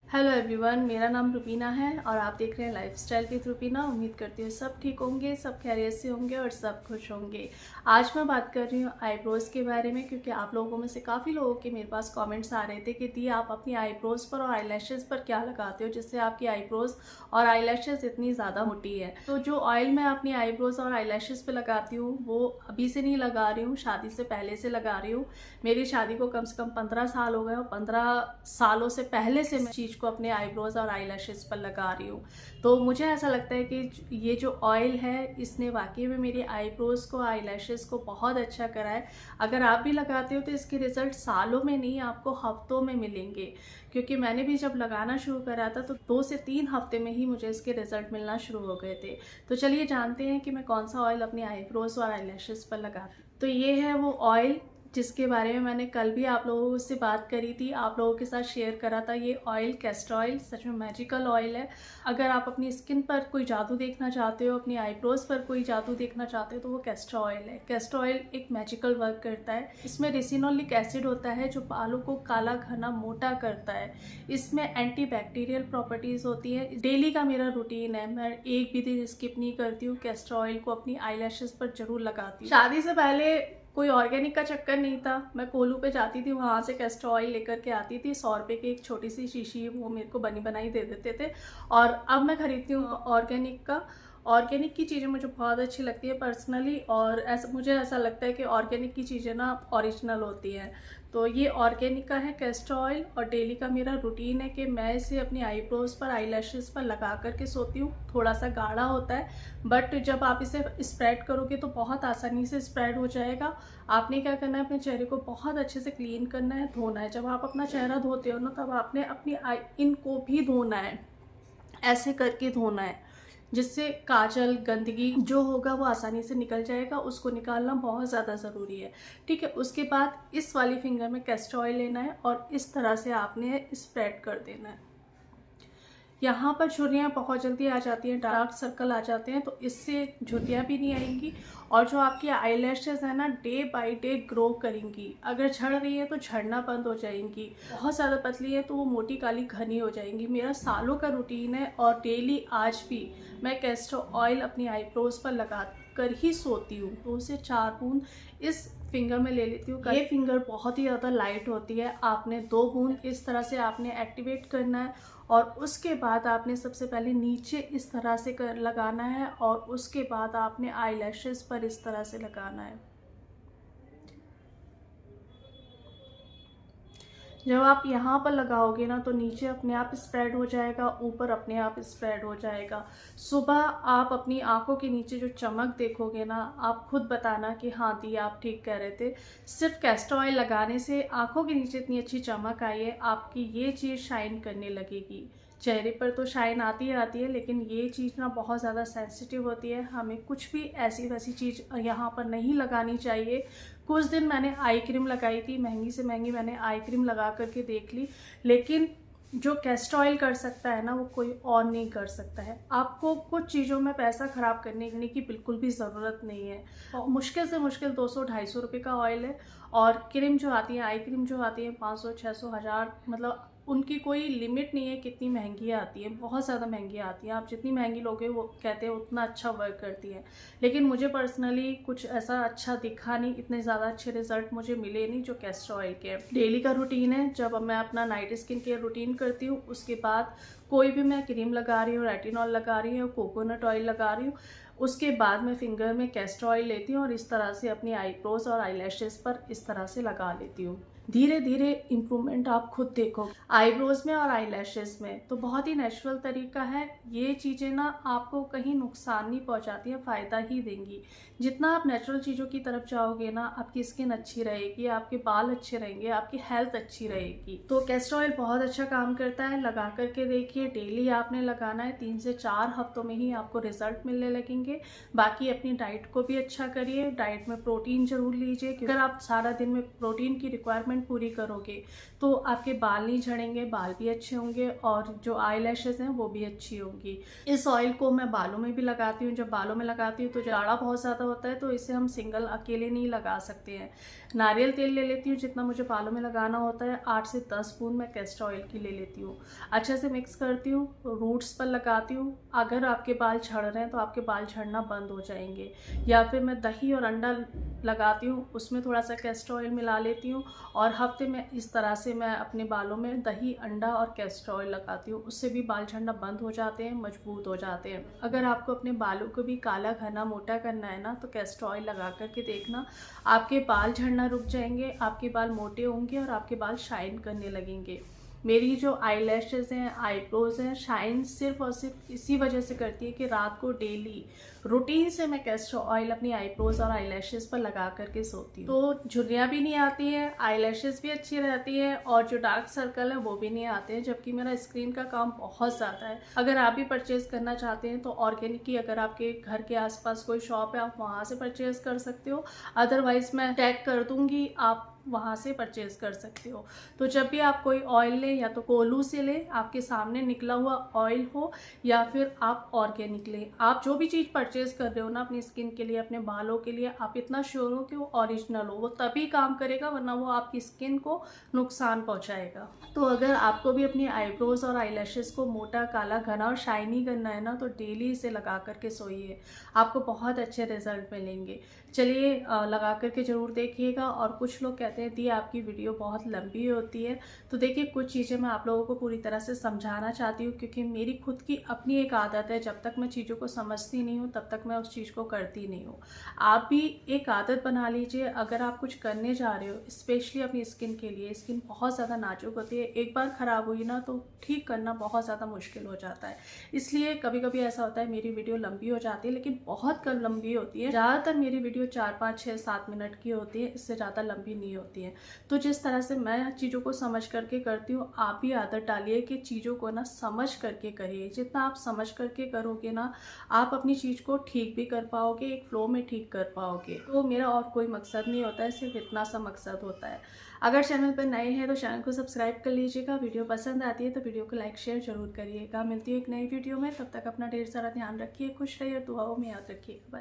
Hello everyone, मेरा नाम रुबीना है और आप देख रहे हैं लाइफस्टाइल विद रुबीना। उम्मीद करती हूँ सब ठीक होंगे, सब खैरियत से होंगे और सब खुश होंगे। आज मैं बात कर रही हूँ आईब्रोज़ के बारे में, क्योंकि आप लोगों में से काफ़ी लोगों के मेरे पास कमेंट्स आ रहे थे कि दी आप अपनी आईब्रोज़ पर और आईलैशेज़ पर क्या लगाते हो जिससे आपकी आईब्रोज़ और आईलैशेज़ इतनी ज़्यादा मोटी है। तो जो ऑयल मैं अपनी आईब्रोज़ और आईलैशेज़ पर लगाती हूँ वो अभी से नहीं लगा रही हूँ, शादी से पहले से लगा रही हूँ। मेरी शादी को कम से कम 15 साल हो गए और 15 सालों से पहले से मैं चीज़ को अपने आईब्रोज और आईलैशेस पर लगा रही हूँ। तो मुझे ऐसा लगता है कि ये जो ऑयल है इसने वाकई में मेरी आईब्रोज को, आईलैशेस को बहुत अच्छा करा है। अगर आप भी लगाते हो तो इसके रिजल्ट सालों में नहीं, आपको हफ्तों में मिलेंगे। क्योंकि मैंने भी जब लगाना शुरू करा था तो 2 से 3 हफ्ते में ही मुझे इसके रिजल्ट मिलना शुरू हो गए थे। तो चलिए जानते हैं कि मैं कौन सा ऑयल अपनी आईब्रोज और आईलैशेस पर लगाती हूँ। तो ये है वो ऑयल जिसके बारे में मैंने कल भी आप लोगों से बात करी थी, आप लोगों के साथ शेयर करा था। ये ऑयल कैस्टर ऑयल सच में मैजिकल ऑयल है। अगर आप अपनी स्किन पर कोई जादू देखना चाहते हो, अपनी आईब्रोज पर कोई जादू देखना चाहते हो, तो वो कैस्टर ऑयल है। कैस्टर ऑयल एक मैजिकल वर्क करता है। इसमें रेसिनोलिक एसिड होता है जो बालों को काला, घना, मोटा करता है। इसमें एंटी बैक्टीरियल प्रॉपर्टीज होती है। डेली का मेरा रूटीन है, मैं एक भी दिन स्किप नहीं करती हूँ। कैस्टर ऑयल को अपनी आईलैशेस पर जरूर लगाती हूँ। शादी से पहले कोई ऑर्गेनिक का चक्कर नहीं था। मैं कोलू पे जाती थी, वहाँ से कैस्टर ऑयल लेकर के आती थी। 100 रुपये की एक छोटी सी शीशी वो मेरे को बनी बनाई दे देते थे। और अब मैं खरीदती हूँ ऑर्गेनिक का। ऑर्गेनिक की चीज़ें मुझे बहुत अच्छी लगती है पर्सनली, और मुझे ऐसा लगता है कि ऑर्गेनिक की चीज़ें ना ओरिजिनल होती हैं। तो ये ऑर्गेनिक का है कैस्टर ऑयल, और डेली का मेरा रूटीन है कि मैं इसे अपनी आईब्रोज पर, आईलैशेस पर लगा करके सोती हूँ। थोड़ा सा गाढ़ा होता है, बट जब आप इसे स्प्रेड करोगे तो बहुत आसानी से स्प्रेड हो जाएगा। आपने क्या करना है, अपने चेहरे को बहुत अच्छे से क्लीन करना है, धोना है। जब आप अपना चेहरा धोते हो ना, तब आपने अपनी इनको भी धोना है, ऐसे करके धोना है, जिससे काजल, गंदगी जो होगा वो आसानी से निकल जाएगा। उसको निकालना बहुत ज़्यादा ज़रूरी है। ठीक है, उसके बाद इस वाली फिंगर में कैस्टर ऑयल लेना है और इस तरह से आपने स्प्रेड कर देना है। यहाँ पर झुर्रियाँ बहुत जल्दी आ जाती हैं, डार्क सर्कल आ जाते हैं, तो इससे झुर्रियाँ भी नहीं आएंगी। और जो आपकी आईलैशेस है ना, डे बाय डे ग्रो करेंगी। अगर झड़ रही है तो झड़ना बंद हो जाएंगी, बहुत ज़्यादा पतली है तो वो मोटी, काली, घनी हो जाएंगी। मेरा सालों का रूटीन है और डेली आज भी मैं कैस्टर ऑयल अपनी आईब्रोज पर लगा कर ही सोती हूँ। 2 से 4 बूंद इस फिंगर में ले लेती हूँ। ये फिंगर बहुत ही ज़्यादा लाइट होती है। आपने 2 बूंद इस तरह से आपने एक्टिवेट करना है, और उसके बाद आपने सबसे पहले नीचे इस तरह से लगाना है, और उसके बाद आपने आईलैशेस पर इस तरह से लगाना है। जब आप यहाँ पर लगाओगे ना तो नीचे अपने आप स्प्रेड हो जाएगा, ऊपर अपने आप स्प्रेड हो जाएगा। सुबह आप अपनी आंखों के नीचे जो चमक देखोगे ना, आप खुद बताना कि हाँ दी आप ठीक कह रहे थे। सिर्फ कैस्टर ऑयल लगाने से आंखों के नीचे इतनी अच्छी चमक आई है, आपकी ये चीज़ शाइन करने लगेगी। चेहरे पर तो शाइन आती है, लेकिन ये चीज़ ना बहुत ज़्यादा सेंसिटिव होती है। हमें कुछ भी ऐसी वैसी चीज़ यहाँ पर नहीं लगानी चाहिए। कुछ दिन मैंने आई क्रीम लगाई थी, महंगी से महंगी मैंने आई क्रीम लगा करके देख ली, लेकिन जो कैस्टर ऑयल कर सकता है ना, वो कोई और नहीं कर सकता है। आपको कुछ चीज़ों में पैसा ख़राब करने की बिल्कुल भी ज़रूरत नहीं है। और मुश्किल से मुश्किल 200-250 रुपये का ऑयल है, और क्रीम जो आती है, आई क्रीम जो आती है 500, 600, 1000, मतलब उनकी कोई लिमिट नहीं है कितनी महंगी आती है। बहुत ज़्यादा महंगी आती है। आप जितनी महंगी लोगे वो कहते हैं उतना अच्छा वर्क करती है, लेकिन मुझे पर्सनली कुछ ऐसा अच्छा दिखा नहीं, इतने ज़्यादा अच्छे रिजल्ट मुझे मिले नहीं जो कैस्टर ऑयल के। डेली का रूटीन है, जब मैं अपना नाइट स्किन केयर रूटीन करती हूँ उसके बाद कोई भी मैं क्रीम लगा रही हूँ, रेटिनॉल लगा रही हूँ, कोकोनट ऑयल लगा रही हूँ, उसके बाद मैं फिंगर में कैस्टर ऑयल लेती हूँ और इस तरह से अपनी आईब्रोज और आईलैशेस पर इस तरह से लगा लेती हूँ। धीरे धीरे इम्प्रूवमेंट आप खुद देखो आईब्रोज में और आईलैशेस में। तो बहुत ही नेचुरल तरीका है। ये चीज़ें ना आपको कहीं नुकसान नहीं पहुंचाती हैं, फ़ायदा ही देंगी। जितना आप नेचुरल चीज़ों की तरफ जाओगे ना, आपकी स्किन अच्छी रहेगी, आपके बाल अच्छे रहेंगे, आपकी हेल्थ अच्छी रहेगी। तो कैस्टर ऑयल बहुत अच्छा काम करता है, लगा करके देखिए। डेली आपने लगाना है, 3 से 4 हफ्तों में ही आपको रिजल्ट मिलने लगेंगे। बाकी अपनी डाइट को भी अच्छा करिए, डाइट में प्रोटीन जरूर लीजिए, क्योंकि अगर आप सारा दिन में प्रोटीन की रिक्वायरमेंट रिक्वायरमेंट पूरी करोगे तो आपके बाल नहीं झड़ेंगे, बाल भी अच्छे होंगे और जो आई लैशेज़ हैं वो भी अच्छी होंगी। इस ऑयल को मैं बालों में भी लगाती हूँ। जब बालों में लगाती हूँ तो जाड़ा बहुत ज़्यादा होता है, तो इसे हम सिंगल अकेले नहीं लगा सकते हैं। नारियल तेल ले लेती हूँ जितना मुझे बालों में लगाना होता है, 8 से 10 स्पून मैं कैस्टर ऑयल की ले लेती हूँ। अच्छे से मिक्स करती हूँ, रूट्स पर लगाती हूँ। अगर आपके बाल झड़ रहे हैं तो आपके बाल झड़ना बंद हो जाएंगे। या फिर मैं दही और अंडा लगाती हूँ, उसमें थोड़ा सा कैस्टर ऑयल मिला लेती हूँ और हफ्ते में इस तरह से मैं अपने बालों में दही, अंडा और कैस्टर ऑयल लगाती हूँ। उससे भी बाल झड़ना बंद हो जाते हैं, मजबूत हो जाते हैं। अगर आपको अपने बालों को भी काला, घना, मोटा करना है ना, तो कैस्टर ऑयल लगा करके देखना, आपके बाल झड़ना रुक जाएंगे, आपके बाल मोटे होंगे और आपके बाल शाइन करने लगेंगे। मेरी जो आई लैशेज़ हैं, आईब्रोज हैं, शाइन सिर्फ और सिर्फ इसी वजह से करती है कि रात को डेली रूटीन से मैं कैस्टर ऑयल अपनी आईब्रोज और आई लैशेज़ पर लगा करके सोती हूँ। तो झुर्रियाँ भी नहीं आती हैं, आई लैशेज़ भी अच्छी रहती हैं और जो डार्क सर्कल है वो भी नहीं आते हैं, जबकि मेरा स्क्रीन का काम बहुत ज़्यादा है। अगर आप भी परचेज़ करना चाहते हैं तो ऑर्गेनिक की अगर आपके घर के आसपास कोई शॉप है, आप वहाँ से परचेज़ कर सकते हो। अदरवाइज़ मैं टैग कर दूँगी, आप वहाँ से परचेज कर सकते हो। तो जब भी आप कोई ऑयल लें, या तो कोलू से लें, आपके सामने निकला हुआ ऑयल हो, या फिर आप ऑर्गेनिक लें। आप जो भी चीज़ परचेज कर रहे हो ना अपनी स्किन के लिए, अपने बालों के लिए, आप इतना श्योर हो कि वो ओरिजिनल हो, वो तभी काम करेगा, वरना वो आपकी स्किन को नुकसान पहुँचाएगा। तो अगर आपको भी अपनी आईब्रोज और आई लैशेज़ को मोटा, काला, घना और शाइनी करना है ना, तो डेली इसे लगा करके सोइए, आपको बहुत अच्छे रिजल्ट मिलेंगे। चलिए लगा करके ज़रूर देखिएगा। और कुछ लोग कहते हैं दी आपकी वीडियो बहुत लंबी होती है, तो देखिए कुछ चीज़ें मैं आप लोगों को पूरी तरह से समझाना चाहती हूँ, क्योंकि मेरी खुद की अपनी एक आदत है, जब तक मैं चीज़ों को समझती नहीं हूँ तब तक मैं उस चीज़ को करती नहीं हूँ। आप भी एक आदत बना लीजिए। अगर आप कुछ करने जा रहे हो, स्पेशली अपनी स्किन के लिए, स्किन बहुत ज़्यादा नाजुक होती है, एक बार ख़राब हुई ना तो ठीक करना बहुत ज़्यादा मुश्किल हो जाता है। इसलिए कभी कभी ऐसा होता है मेरी वीडियो लंबी हो जाती है, लेकिन बहुत कम लंबी होती है। ज़्यादातर मेरी वीडियो 4, 5, 6, 7 मिनट की होती है, इससे ज़्यादा लंबी नहीं होती है। तो जिस तरह से मैं चीज़ों को समझ करके करती हूँ, आप भी आदत डालिए कि चीज़ों को ना समझ करके करिए। जितना आप समझ करके करोगे ना, आप अपनी चीज़ को ठीक भी कर पाओगे, एक फ्लो में ठीक कर पाओगे। तो मेरा और कोई मकसद नहीं होता है, सिर्फ इतना सा मकसद होता है। अगर चैनल पर नए हैं तो चैनल को सब्सक्राइब कर लीजिएगा। वीडियो पसंद आती है तो वीडियो को लाइक शेयर जरूर करिएगा। मिलती है एक नई वीडियो में, तब तक अपना ढेर सारा ध्यान रखिए, खुश रहिए और दुआओं में याद रखिएगा। बाय।